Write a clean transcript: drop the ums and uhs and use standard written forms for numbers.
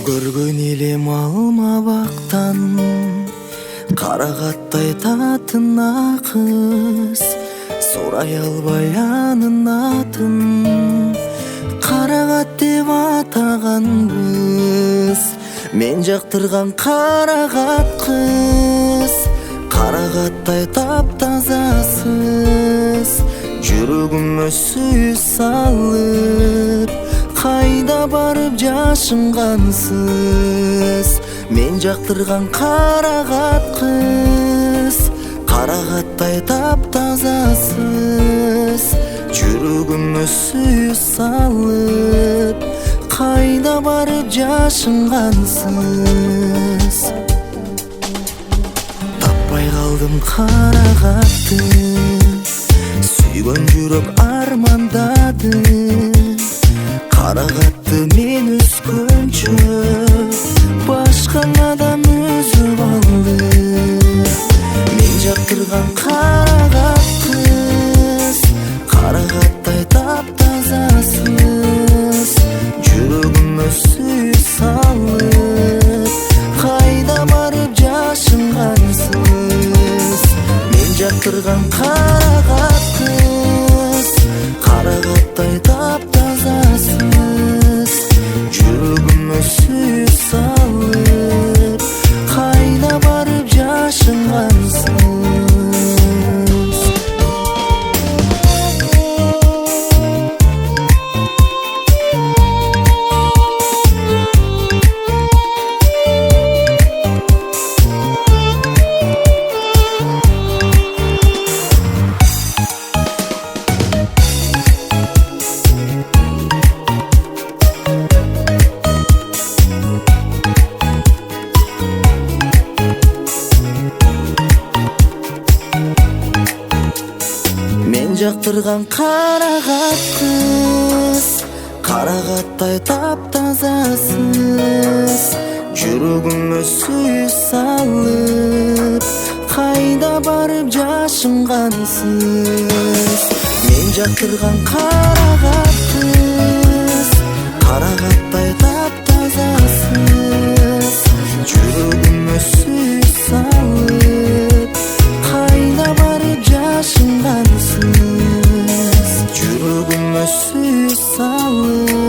Көргөн элем алмабактан карагаттай татына кыз, сурай албай анын атын карагат деп атаганбыз. Мен жактырган карагат кыз, карагаттай таптазасыз, жүрөгүмө сүйүү салып кайда барып жашынгансыз. Мен жактырган карагат кыз, карагаттай таптазасыз, жүрөгүмө сүйүү салып кайда барып жашынгансыз. Таппай калдым карагатты, сүйгөн жүрөк армандады. Карагатты мен өскөнчө башка адам өзүп алды. Мен жактырган карагат кыз, карагаттай таптазасыз, жүрөгүмө сүйүү салып кайда барып жашынгансыз. Мен жактырган карагат кыз, карагаттай таптазасыз, жүрөгүмө сүйүү салып кайда барып жашынгансыз. Мен жактырган карагат кыз, карагаттай таптазасыз, жүрөгүмө сүйүү салып кайда барып жашынгансыз. Мен жактырган карагат кыз, карагаттай таптазасыз, жүрөгүмө сүйүү салып кайда барып жашынгансыз. Жүрөгүмө сүйүү салып